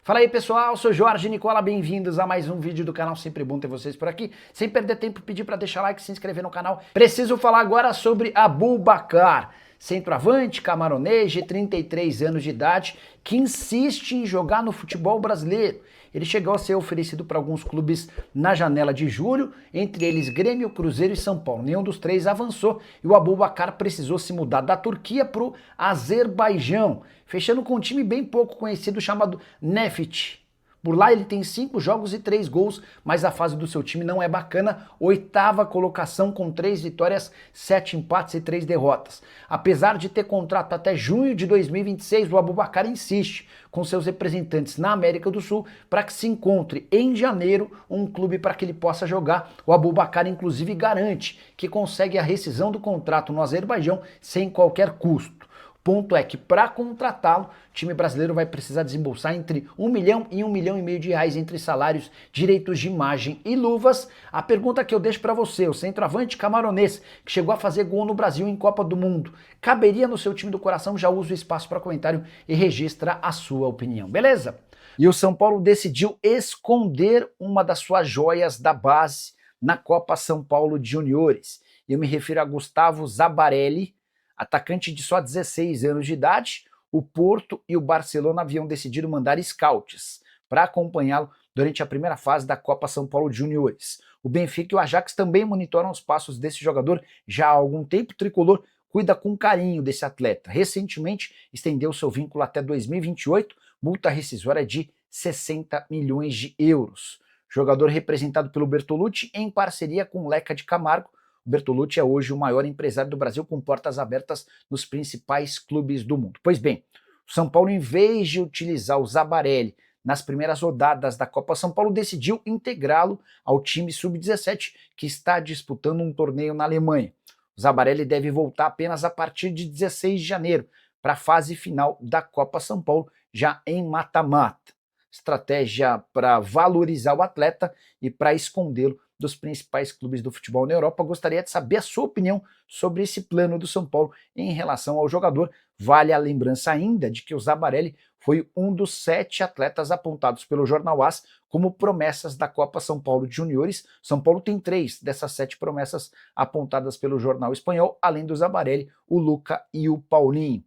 Fala aí pessoal, sou Jorge Nicola, bem-vindos a mais um vídeo do canal, sempre bom ter vocês por aqui. Sem perder tempo, pedir para deixar like, se inscrever no canal. Preciso falar agora sobre Aboubakar, centroavante camaronês de 33 anos de idade, que insiste em jogar no futebol brasileiro. Ele chegou a ser oferecido para alguns clubes na janela de julho, entre eles Grêmio, Cruzeiro e São Paulo. Nenhum dos três avançou e o Aboubakar precisou se mudar da Turquia para o Azerbaijão, fechando com um time bem pouco conhecido chamado Nefit. Por lá ele tem 5 jogos e 3 gols, mas a fase do seu time não é bacana. 8ª colocação com 3 vitórias, 7 empates e 3 derrotas. Apesar de ter contrato até junho de 2026, o Aboubakar insiste com seus representantes na América do Sul para que se encontre em janeiro um clube para que ele possa jogar. O Aboubakar inclusive garante que consegue a rescisão do contrato no Azerbaijão sem qualquer custo. Ponto é que para contratá-lo, o time brasileiro vai precisar desembolsar entre 1 milhão e 1,5 milhão de reais entre salários, direitos de imagem e luvas. A pergunta que eu deixo para você, o centroavante camaronês, que chegou a fazer gol no Brasil em Copa do Mundo, caberia no seu time do coração? Já usa o espaço para comentário e registra a sua opinião, beleza? E o São Paulo decidiu esconder uma das suas joias da base na Copa São Paulo de Juniores. Eu me refiro a Gustavo Zabarelli, atacante de só 16 anos de idade. O Porto e o Barcelona haviam decidido mandar scouts para acompanhá-lo durante a primeira fase da Copa São Paulo de Juniores. O Benfica e o Ajax também monitoram os passos desse jogador já há algum tempo. O tricolor cuida com carinho desse atleta. Recentemente estendeu seu vínculo até 2028, multa rescisória de 60 milhões de euros. Jogador representado pelo Bertolucci em parceria com Leca de Camargo. O Bertolucci é hoje o maior empresário do Brasil, com portas abertas nos principais clubes do mundo. Pois bem, o São Paulo, em vez de utilizar o Zabarelli nas primeiras rodadas da Copa São Paulo, decidiu integrá-lo ao time sub-17, que está disputando um torneio na Alemanha. O Zabarelli deve voltar apenas a partir de 16 de janeiro, para a fase final da Copa São Paulo, já em mata-mata. Estratégia para valorizar o atleta e para escondê-lo dos principais clubes do futebol na Europa. Gostaria de saber a sua opinião sobre esse plano do São Paulo em relação ao jogador. Vale a lembrança ainda de que o Zabarelli foi um dos 7 atletas apontados pelo Jornal AS como promessas da Copa São Paulo de Juniores. São Paulo tem 3 dessas 7 promessas apontadas pelo jornal espanhol, além do Zabarelli, o Luca e o Paulinho.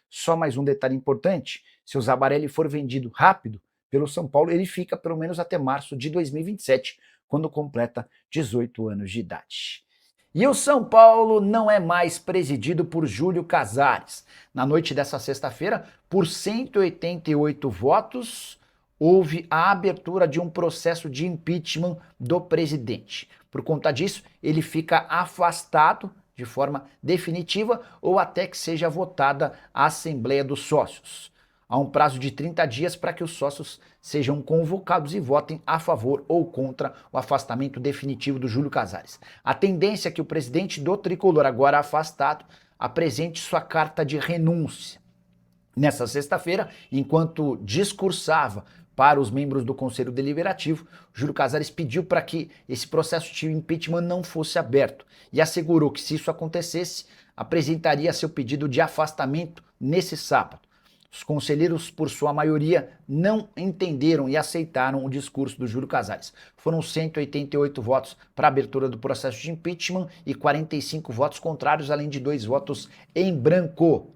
Só mais um detalhe importante: se o Zabarelli for vendido rápido pelo São Paulo, ele fica pelo menos até março de 2027, quando completa 18 anos de idade. E o São Paulo não é mais presidido por Júlio Casares. Na noite dessa sexta-feira, por 188 votos, houve a abertura de um processo de impeachment do presidente. Por conta disso, ele fica afastado de forma definitiva ou até que seja votada a Assembleia dos Sócios. Há um prazo de 30 dias para que os sócios sejam convocados e votem a favor ou contra o afastamento definitivo do Júlio Casares. A tendência é que o presidente do Tricolor, agora afastado, apresente sua carta de renúncia. Nessa sexta-feira, enquanto discursava para os membros do Conselho Deliberativo, Júlio Casares pediu para que esse processo de impeachment não fosse aberto e assegurou que, se isso acontecesse, apresentaria seu pedido de afastamento nesse sábado. Os conselheiros, por sua maioria, não entenderam e aceitaram o discurso do Júlio Casares. Foram 188 votos para a abertura do processo de impeachment e 45 votos contrários, além de 2 votos em branco.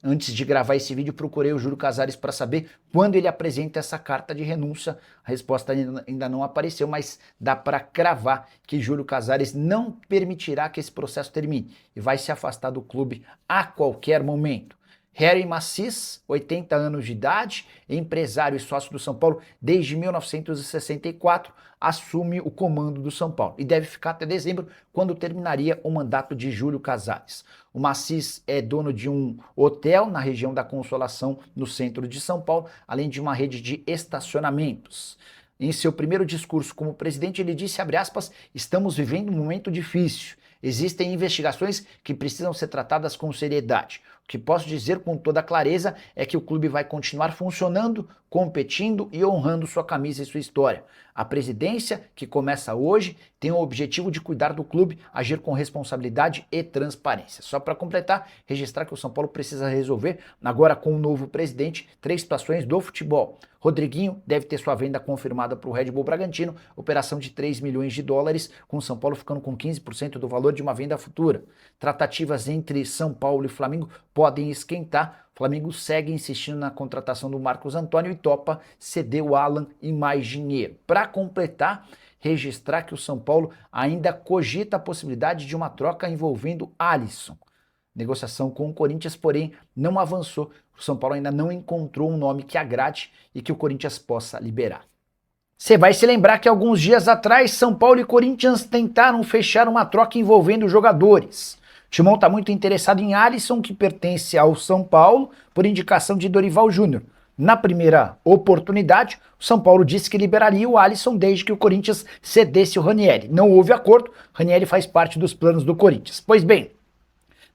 Antes de gravar esse vídeo, procurei o Júlio Casares para saber quando ele apresenta essa carta de renúncia. A resposta ainda não apareceu, mas dá para cravar que Júlio Casares não permitirá que esse processo termine e vai se afastar do clube a qualquer momento. Harry Macis, 80 anos de idade, empresário e sócio do São Paulo desde 1964, assume o comando do São Paulo e deve ficar até dezembro, quando terminaria o mandato de Júlio Casares. O Macis é dono de um hotel na região da Consolação, no centro de São Paulo, além de uma rede de estacionamentos. Em seu primeiro discurso como presidente, ele disse, abre aspas, estamos vivendo um momento difícil. Existem investigações que precisam ser tratadas com seriedade. O O que posso dizer com toda clareza é que o clube vai continuar funcionando, competindo e honrando sua camisa e sua história. A presidência, que começa hoje, tem o objetivo de cuidar do clube, agir com responsabilidade e transparência. Só para completar, registrar que o São Paulo precisa resolver, agora com o novo presidente, 3 situações do futebol. Rodriguinho deve ter sua venda confirmada para o Red Bull Bragantino, operação de 3 milhões de dólares, com o São Paulo ficando com 15% do valor de uma venda futura. Tratativas entre São Paulo e Flamengo podem esquentar. O Flamengo segue insistindo na contratação do Marcos Antônio e topa ceder o Alan e mais dinheiro. Para completar, registrar que o São Paulo ainda cogita a possibilidade de uma troca envolvendo Alisson. Negociação com o Corinthians, porém, não avançou. O São Paulo ainda não encontrou um nome que agrade e que o Corinthians possa liberar. Você vai se lembrar que alguns dias atrás, São Paulo e Corinthians tentaram fechar uma troca envolvendo jogadores. O Timão está muito interessado em Alisson, que pertence ao São Paulo, por indicação de Dorival Júnior. Na primeira oportunidade, o São Paulo disse que liberaria o Alisson desde que o Corinthians cedesse o Ranieri. Não houve acordo, Ranieri faz parte dos planos do Corinthians. Pois bem,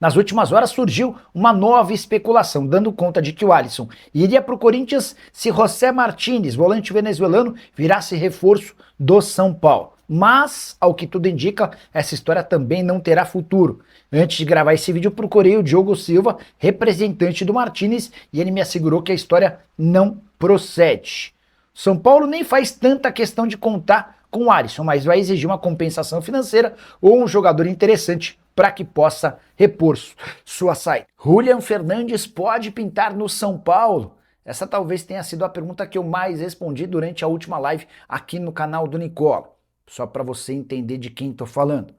nas últimas horas surgiu uma nova especulação, dando conta de que o Alisson iria para o Corinthians se José Martínez, volante venezuelano, virasse reforço do São Paulo. Mas, ao que tudo indica, essa história também não terá futuro. Antes de gravar esse vídeo, eu procurei o Diogo Silva, representante do Martínez, e ele me assegurou que a história não procede. São Paulo nem faz tanta questão de contar com o Alisson, mas vai exigir uma compensação financeira ou um jogador interessante para que possa repor sua saída. Julian Fernandes pode pintar no São Paulo? Essa talvez tenha sido a pergunta que eu mais respondi durante a última live aqui no canal do Nicola. Só para você entender de quem estou falando.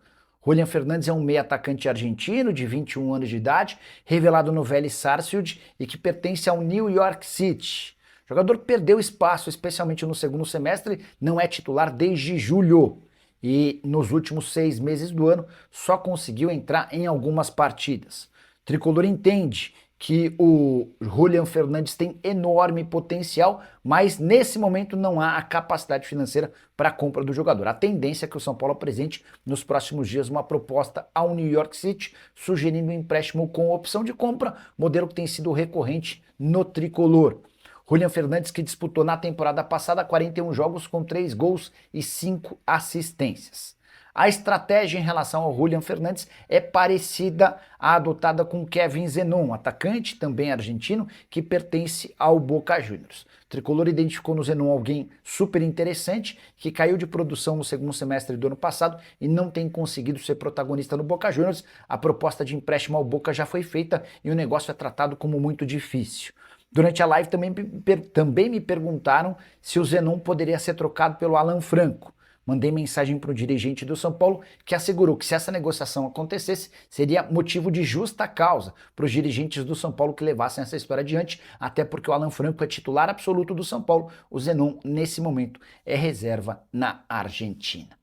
Julian Fernandes é um meio atacante argentino de 21 anos de idade, revelado no Vélez Sarsfield e que pertence ao New York City. O jogador perdeu espaço, especialmente no segundo semestre, não é titular desde julho. E nos últimos 6 meses do ano só conseguiu entrar em algumas partidas. O tricolor entende que o Julian Fernandes tem enorme potencial, mas nesse momento não há a capacidade financeira para a compra do jogador. A tendência é que o São Paulo apresente nos próximos dias uma proposta ao New York City, sugerindo um empréstimo com opção de compra, modelo que tem sido recorrente no tricolor. Julian Fernandes, que disputou na temporada passada 41 jogos com 3 gols e 5 assistências. A estratégia em relação ao Julian Fernandes é parecida à adotada com Kevin Zenon, atacante também argentino, que pertence ao Boca Juniors. O tricolor identificou no Zenon alguém super interessante, que caiu de produção no segundo semestre do ano passado e não tem conseguido ser protagonista no Boca Juniors. A proposta de empréstimo ao Boca já foi feita e o negócio é tratado como muito difícil. Durante a live também me perguntaram se o Zenon poderia ser trocado pelo Alan Franco. Mandei mensagem para o dirigente do São Paulo que assegurou que se essa negociação acontecesse, seria motivo de justa causa para os dirigentes do São Paulo que levassem essa história adiante, até porque o Alan Franco é titular absoluto do São Paulo, o Zenon, nesse momento, é reserva na Argentina.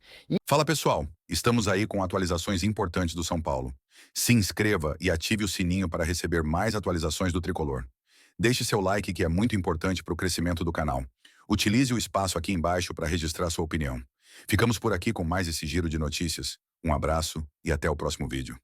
Fala pessoal, estamos aí com atualizações importantes do São Paulo. Se inscreva e ative o sininho para receber mais atualizações do Tricolor. Deixe seu like que é muito importante para o crescimento do canal. Utilize o espaço aqui embaixo para registrar sua opinião. Ficamos por aqui com mais esse giro de notícias. Um abraço e até o próximo vídeo.